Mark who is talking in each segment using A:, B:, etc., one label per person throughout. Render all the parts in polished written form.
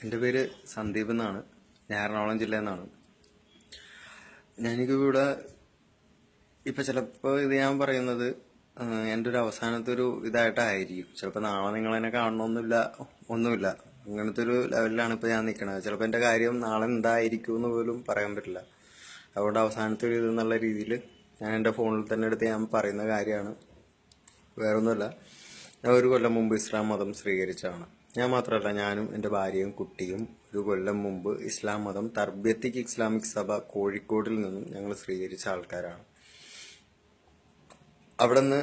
A: എൻ്റെ പേര് സന്ദീപ് എന്നാണ്. ഞാൻ എറണാകുളം ജില്ലയിൽ നിന്നാണ്. ഞാനിവിടെ ഇപ്പം ചിലപ്പോൾ ഇത് ഞാൻ പറയുന്നത് എൻ്റെ ഒരു അവസാനത്തെ ഒരു ഇതായിട്ടായിരിക്കും. ചിലപ്പോൾ നാളെ നിങ്ങളെന്നെ കാണണമെന്നില്ല, ഒന്നുമില്ല. അങ്ങനത്തെ ഒരു ലെവലിലാണ് ഇപ്പോൾ ഞാൻ നിൽക്കുന്നത്. ചിലപ്പോൾ എൻ്റെ കാര്യം നാളെ എന്തായിരിക്കും എന്ന് പോലും പറയാൻ പറ്റില്ല. അതുകൊണ്ട് അവസാനത്തെ ഒരു ഇതെന്നുള്ള രീതിയിൽ ഞാൻ എൻ്റെ ഫോണിൽ തന്നെ എടുത്ത് ഞാൻ പറയുന്ന കാര്യമാണ്. വേറൊന്നുമല്ല, ഞാൻ ഒരു കൊല്ലം മുമ്പ് ഇസ്ലാം മതം സ്വീകരിച്ചതാണ്. ഞാൻ മാത്രമല്ല, ഞാനും എൻ്റെ ഭാര്യയും കുട്ടിയും ഒരു കൊല്ലം മുമ്പ് ഇസ്ലാം മതം തർബിയത്തിക് ഇസ്ലാമിക് സഭ കോഴിക്കോടിൽ നിന്നും ഞങ്ങൾ സ്വീകരിച്ച ആൾക്കാരാണ്. അവിടെ നിന്ന്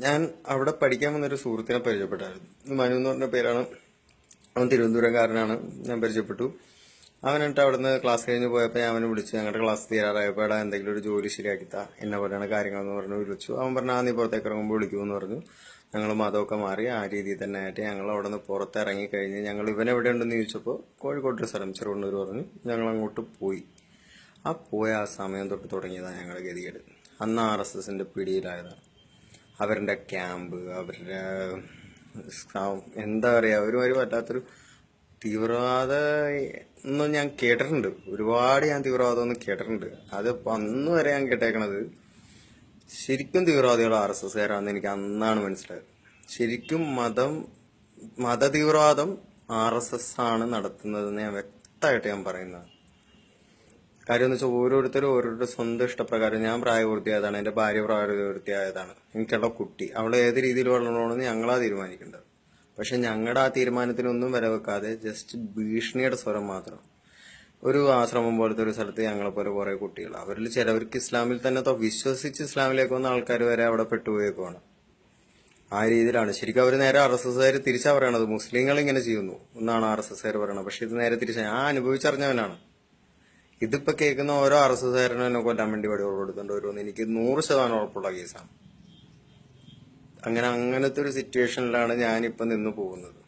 A: ഞാൻ അവിടെ പഠിക്കാൻ വന്നൊരു സുഹൃത്തിനെ പരിചയപ്പെട്ടായിരുന്നു. മനു എന്ന് പറഞ്ഞ പേരാണ്. അവൻ തിരുവനന്തപുരംകാരനാണ്. ഞാൻ പരിചയപ്പെട്ടു. അവൻ എന്നിട്ട് അവിടെ നിന്ന് ക്ലാസ് കഴിഞ്ഞ് പോയപ്പോൾ ഞാൻ അവനെ വിളിച്ചു. ഞങ്ങളുടെ ക്ലാസ് തീരാറായപ്പോൾ എടാ എന്തെങ്കിലും ഒരു ജോലി ശരിയാക്കിത്താ, എന്നെ പോലെയാണ് കാര്യങ്ങളെന്ന് പറഞ്ഞ് വിളിച്ചു. അവൻ പറഞ്ഞു നീ പുറത്തേക്ക് ഇറങ്ങുമ്പോൾ വിളിക്കുമെന്ന് പറഞ്ഞു. ഞങ്ങൾ മതമൊക്കെ മാറി ആ രീതിയിൽ തന്നെ ആയിട്ട് ഞങ്ങൾ അവിടെ നിന്ന് പുറത്തിറങ്ങി കഴിഞ്ഞ് ഞങ്ങൾ ഇവൻ എവിടെ ഉണ്ടെന്ന് ചോദിച്ചപ്പോൾ കോഴിക്കോട് സ്ഥലം ചെറുവണ്ണൂർ പറഞ്ഞു. ഞങ്ങൾ അങ്ങോട്ട് പോയി. പോയ ആ സമയം തൊട്ട് തുടങ്ങിയതാണ് ഞങ്ങളുടെ ഗതികേട്. അന്ന് RSSന്റെ പിടിയിലായതാണ്. അവരുടെ ക്യാമ്പ്, അവരുടെ എന്താ പറയുക, ഒരു വല്ലാത്തൊരു തീവ്രവാദ ഒന്നും ഞാൻ കേട്ടിട്ടുണ്ട്. ഒരുപാട് ഞാൻ തീവ്രവാദം ഒന്നും കേട്ടിട്ടുണ്ട്. അത് അന്ന് വരെ ഞാൻ കേട്ടേക്കണത് ശരിക്കും തീവ്രവാദികൾ RSSകാരാണെന്ന് എനിക്ക് അന്നാണ് മനസ്സിലായത്. ശരിക്കും മത തീവ്രവാദം RSS ആണ് നടത്തുന്നതെന്ന് ഞാൻ വ്യക്തമായിട്ട് ഞാൻ പറയുന്നത്. കാര്യം എന്ന് വെച്ചാൽ ഓരോരുത്തരുടെ സ്വന്തം ഇഷ്ടപ്രകാരം. ഞാൻ പ്രായപൂർത്തിയായതാണ്, എൻ്റെ ഭാര്യ പ്രായപൂർത്തിയായതാണ്, എനിക്കുള്ള കുട്ടി അവളെ ഏത് രീതിയിൽ വളരണമെന്ന് ഞങ്ങളാ തീരുമാനിക്കേണ്ടത്. പക്ഷെ ഞങ്ങളുടെ ആ തീരുമാനത്തിനൊന്നും വില വെക്കാതെ ജസ്റ്റ് ഭീഷണിയുടെ സ്വരം മാത്രം. ഒരു ആശ്രമം പോലത്തെ ഒരു സ്ഥലത്ത് ഞങ്ങളെ പോലെ കുറെ കുട്ടികൾ, അവരിൽ ചിലവർക്ക് ഇസ്ലാമിൽ തന്നെ വിശ്വസിച്ച് ഇസ്ലാമിലേക്ക് വന്ന ആൾക്കാർ വരെ അവിടെ പെട്ടുപോയേക്കുവാണ്. ആ രീതിയിലാണ് ശരിക്കും അവർ നേരെ RSSകാർ തിരിച്ചാ പറയണത്. മുസ്ലിങ്ങൾ ഇങ്ങനെ ചെയ്യുന്നു എന്നാണ് RSSകാർ പറയണത്. പക്ഷെ ഇത് നേരെ തിരിച്ചാ. ഞാൻ അനുഭവിച്ചറിഞ്ഞവനാണ്. ഇതിപ്പോ കേൾക്കുന്ന ഓരോ RSSകാരനും എന്നെ കൊല്ലാൻ വേണ്ടി വടി കൊടുക്കേണ്ടി വരുമെന്ന് എനിക്ക് 100% ഉറപ്പുള്ള കേസാണ്. അങ്ങനത്തെ ഒരു സിറ്റുവേഷനിലാണ് ഞാനിപ്പോ നിന്ന് പോകുന്നത്.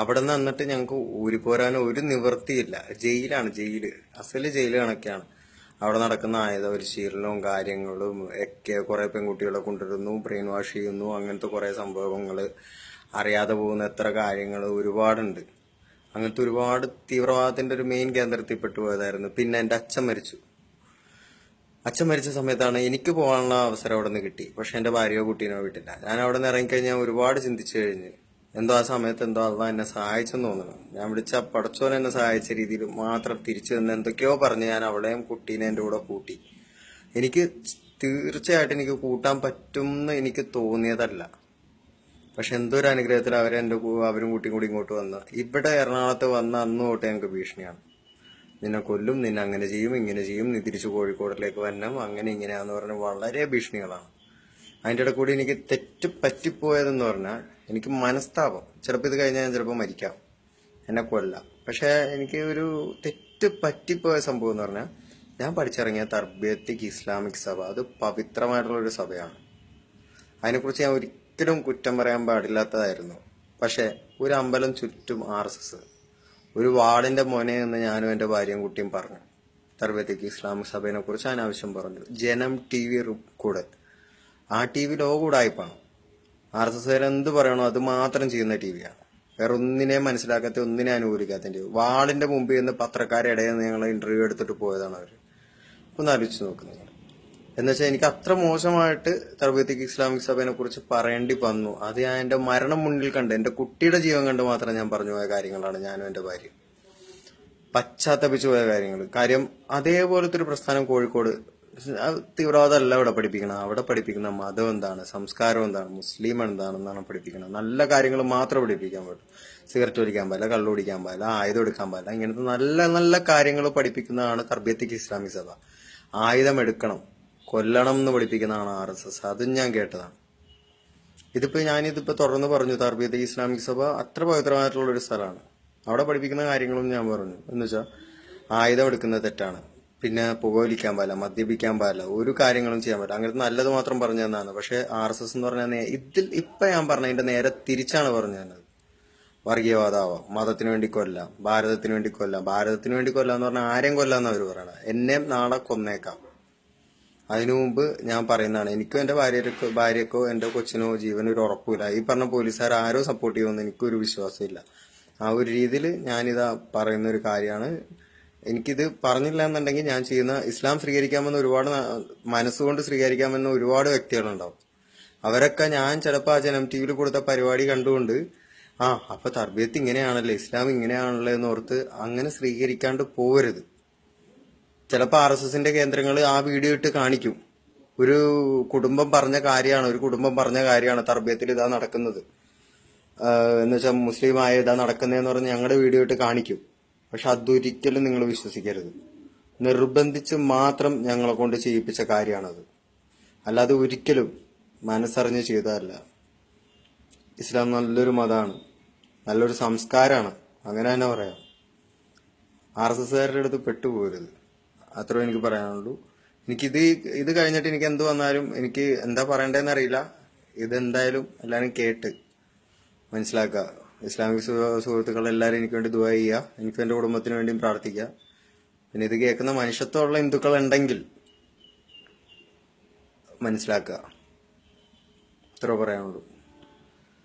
A: അവിടെ നിന്ന് എന്നിട്ട് ഞങ്ങൾക്ക് ഊരിപ്പോരാൻ ഒരു നിവൃത്തിയില്ല. ജയിലാണ്, അസല് ജയില് കണക്കാണ്. അവിടെ നടക്കുന്ന ആയുധ പരിശീലനവും കാര്യങ്ങളും ഒക്കെ. കുറെ പെൺകുട്ടികളെ കൊണ്ടുവരുന്നു, ബ്രെയിൻ വാഷ് ചെയ്യുന്നു, അങ്ങനത്തെ കുറെ സംഭവങ്ങള്, അറിയാതെ പോകുന്ന എത്ര കാര്യങ്ങൾ ഒരുപാടുണ്ട്. അങ്ങനത്തെ ഒരുപാട് തീവ്രവാദത്തിന്റെ ഒരു മെയിൻ കേന്ദ്രത്തിൽ പെട്ടുപോയതായിരുന്നു. പിന്നെ എൻ്റെ അച്ഛൻ മരിച്ച സമയത്താണ് എനിക്ക് പോകാനുള്ള അവസരം അവിടെ നിന്ന് കിട്ടി. പക്ഷെ എൻ്റെ ഭാര്യയോ കുട്ടീനോ വിട്ടില്ല. ഞാൻ അവിടെ നിന്ന് ഇറങ്ങിക്കഴിഞ്ഞാൽ ഒരുപാട് ചിന്തിച്ചു കഴിഞ്ഞ് എന്തോ ആ സമയത്ത് എന്തോ അള്ളാഹ് എന്നെ സഹായിച്ചെന്ന് തോന്നുന്നു. ഞാൻ വിളിച്ച പടച്ചോൻ എന്നെ സഹായിച്ച രീതിയിൽ മാത്രം തിരിച്ചു നിന്ന് എന്തൊക്കെയോ പറഞ്ഞ് ഞാൻ അവളെയും കുട്ടീനെ എൻ്റെ കൂടെ കൂട്ടി. എനിക്ക് തീർച്ചയായിട്ടും എനിക്ക് കൂട്ടാൻ പറ്റുമെന്ന് എനിക്ക് തോന്നിയതല്ല. പക്ഷെ എന്തോ ഒരു അനുഗ്രഹത്തിൽ അവരും കുട്ടിയും കൂടി ഇങ്ങോട്ട് വന്ന് ഇവിടെ എറണാകുളത്ത് വന്ന അന്ന് തൊട്ട് ഞങ്ങൾക്ക് ഭീഷണിയാണ്. നിന്നെ കൊല്ലും, നിന്നെ അങ്ങനെ ചെയ്യും, ഇങ്ങനെ ചെയ്യും, നീ തിരിച്ചു കോഴിക്കോടിലേക്ക് വരണം, അങ്ങനെ ഇങ്ങനെയാന്ന് പറഞ്ഞ് വളരെ ഭീഷണികളാണ്. അതിൻ്റെ ഇടയിൽ കൂടി എനിക്ക് തെറ്റ് പറ്റിപ്പോയതെന്ന് പറഞ്ഞാൽ എനിക്ക് മനസ്താപം. ചിലപ്പോൾ ഇത് കഴിഞ്ഞാൽ ഞാൻ ചിലപ്പോൾ മരിക്കാം, എന്നെ കൊല്ലാം. പക്ഷെ എനിക്ക് ഒരു തെറ്റ് പറ്റിപ്പോയ സംഭവം എന്ന് പറഞ്ഞാൽ ഞാൻ പഠിച്ചിറങ്ങിയ തർബിയത്തിക് ഇസ്ലാമിക് സഭ അത് പവിത്രമായിട്ടുള്ളൊരു സഭയാണ്. അതിനെക്കുറിച്ച് ഞാൻ ഒരിക്കലും കുറ്റം പറയാൻ പാടില്ലാത്തതായിരുന്നു. പക്ഷെ ഒരു അമ്പലം ചുറ്റും RSS, ഒരു വാർഡിന്റെ മോനെ എന്ന് ഞാനും എൻ്റെ ഭാര്യയും കുട്ടിയും പറഞ്ഞു. തർബിയത്തിക് ഇസ്ലാമിക് സഭയെ കുറിച്ച് അനാവശ്യം പറഞ്ഞു. ജനം TV കൂടെ, ആ TV ലോകൂടായിപ്പാണ്. RSSകാർ എന്ത് പറയണോ അത് മാത്രം ചെയ്യുന്ന TVയാണ്. വേറെ ഒന്നിനെയും മനസ്സിലാക്കാത്ത, ഒന്നിനെ അനുകൂലിക്കാത്ത TV. വാർഡിന്റെ മുമ്പിൽ നിന്ന് പത്രക്കാരെ ഇടയിൽ നിന്ന് ഞങ്ങൾ ഇന്റർവ്യൂ എടുത്തിട്ട് പോയതാണ് അവർ. ഒന്ന് ആലോചിച്ച് നോക്കുന്നത്. എന്നുവെച്ചാൽ എനിക്ക് അത്ര മോശമായിട്ട് തർബിയത്തിക് ഇസ്ലാമിക് സഭയെ കുറിച്ച് പറയേണ്ടി വന്നു. അത് ഞാൻ എൻ്റെ മരണം മുന്നിൽ കണ്ട്, എൻ്റെ കുട്ടിയുടെ ജീവൻ കണ്ട് മാത്രം ഞാൻ പറഞ്ഞു പോയ കാര്യങ്ങളാണ്. ഞാനും എൻ്റെ ഭാര്യ പശ്ചാത്തപിച്ചു പോയ കാര്യം അതേപോലത്തെ ഒരു പ്രസ്ഥാനം കോഴിക്കോട്. തീവ്രവാദമല്ല ഇവിടെ പഠിപ്പിക്കണം. അവിടെ പഠിപ്പിക്കുന്ന മതം എന്താണ്, സംസ്കാരം എന്താണ്, മുസ്ലിം എന്താണെന്നാണ് പഠിപ്പിക്കുന്നത്. നല്ല കാര്യങ്ങൾ മാത്രം പഠിപ്പിക്കാൻ പറ്റും. സിഗരറ്റ് വലിക്കാൻ പാടില്ല, കള്ളു കുടിക്കാൻ പാടില്ല, ആയുധം എടുക്കാൻ പാടില്ല, ഇങ്ങനത്തെ നല്ല നല്ല കാര്യങ്ങൾ പഠിപ്പിക്കുന്നതാണ് തർബിയത്തിക് ഇസ്ലാമിക് സഭ. ആയുധം എടുക്കണം, കൊല്ലണം എന്ന് പഠിപ്പിക്കുന്നതാണ് RSS. അതും ഞാൻ കേട്ടതാണ്. ഞാനിതിപ്പോ തുറന്നു പറഞ്ഞു. തർബിയത്തിക് ഇസ്ലാമിക് സഭ അത്ര പവിത്രമായിട്ടുള്ള ഒരു സ്ഥലമാണ്. അവിടെ പഠിപ്പിക്കുന്ന കാര്യങ്ങളും ഞാൻ പറഞ്ഞു. എന്നുവെച്ചാൽ ആയുധം എടുക്കുന്നത് തെറ്റാണ്, പിന്നെ പുകവലിക്കാൻ പാടില്ല, മദ്യപിക്കാൻ പാടില്ല, ഒരു കാര്യങ്ങളും ചെയ്യാൻ പറ്റില്ല. അങ്ങനത്തെ നല്ലത് മാത്രം പറഞ്ഞു തന്നാണ്. പക്ഷെ RSS എന്ന് പറഞ്ഞാൽ ഇപ്പൊ ഞാൻ പറഞ്ഞതിന്റെ നേരെ തിരിച്ചാണ് പറഞ്ഞു തന്നത്. വർഗീയവാദാവാം, മതത്തിന് വേണ്ടി കൊല്ലാം, ഭാരതത്തിന് വേണ്ടി കൊല്ലാം. ഭാരതത്തിന് വേണ്ടി കൊല്ലാം എന്ന് പറഞ്ഞാൽ ആരെയും കൊല്ലാന്ന് അവർ പറയണത്. എന്നെ നാളെ കൊന്നേക്കാം. അതിനു മുമ്പ് ഞാൻ പറയുന്നതാണ്, എനിക്കോ എൻ്റെ ഭാര്യക്കോ എൻ്റെ കൊച്ചിനോ ജീവനൊരു ഉറപ്പില്ല. ഈ പറഞ്ഞ പോലീസുകാർ ആരോ സപ്പോർട്ട് ചെയ്യുമെന്ന് എനിക്കൊരു വിശ്വാസമില്ല. ആ ഒരു രീതിയിൽ ഞാനിതാ പറയുന്ന ഒരു കാര്യമാണ്. എനിക്കിത് പറഞ്ഞില്ല എന്നുണ്ടെങ്കിൽ ഞാൻ ചെയ്യുന്ന ഇസ്ലാം സ്വീകരിക്കാമെന്ന് ഒരുപാട് മനസ്സുകൊണ്ട് സ്വീകരിക്കാമെന്ന ഒരുപാട് വ്യക്തികളുണ്ടാവും. അവരൊക്കെ ഞാൻ ചിലപ്പോൾ ആ ജനം ടി വിയിൽ കൊടുത്ത പരിപാടി കണ്ടുകൊണ്ട് അപ്പൊ തർബിയത്ത് ഇങ്ങനെയാണല്ലേ, ഇസ്ലാം ഇങ്ങനെയാണല്ലേ എന്ന് ഓർത്ത് അങ്ങനെ സ്വീകരിക്കാണ്ട് പോവരുത്. ചിലപ്പോൾ RSSന്റെ കേന്ദ്രങ്ങൾ ആ വീഡിയോ ഇട്ട് കാണിക്കും. ഒരു കുടുംബം പറഞ്ഞ കാര്യമാണ് തർബിയത്തിൽ ഇതാ നടക്കുന്നത്, എന്ന് വെച്ചാൽ മുസ്ലിം ആയ ഇതാ നടക്കുന്നതെന്ന് പറഞ്ഞ് ഞങ്ങളുടെ വീഡിയോ ഇട്ട് കാണിക്കും. പക്ഷെ അതൊരിക്കലും നിങ്ങൾ വിശ്വസിക്കരുത്. നിർബന്ധിച്ച് മാത്രം ഞങ്ങളെ കൊണ്ട് ചെയ്യിപ്പിച്ച കാര്യമാണത്. അല്ലാതെ ഒരിക്കലും മനസ്സറിഞ്ഞ് ചെയ്തതല്ല. ഇസ്ലാം നല്ലൊരു മതമാണ്, നല്ലൊരു സംസ്കാരമാണ്, അങ്ങനെ തന്നെ പറയാം. RSSകാരുടെ അടുത്ത് പെട്ടുപോകരുത്. അത്രേ എനിക്ക് പറയാനുള്ളൂ. ഇത് കഴിഞ്ഞിട്ട് എനിക്ക് എന്ത് വന്നാലും എനിക്ക് എന്താ പറയണ്ടതെന്ന് അറിയില്ല. ഇതെന്തായാലും എല്ലാവരും കേട്ട് മനസ്സിലാക്കുക. ഇസ്ലാമിക് സുഹൃത്തുക്കൾ എല്ലാവരും എനിക്ക് വേണ്ടി ദുആ ചെയ്യുക, എനിക്ക് എൻ്റെ കുടുംബത്തിന് വേണ്ടിയും പ്രാർത്ഥിക്കുക. പിന്നെ ഇത് കേൾക്കുന്ന മനുഷ്യത്വമുള്ള ഹിന്ദുക്കൾ ഉണ്ടെങ്കിൽ മനസ്സിലാക്കുക. ഇത്ര പറയാനുള്ളൂ.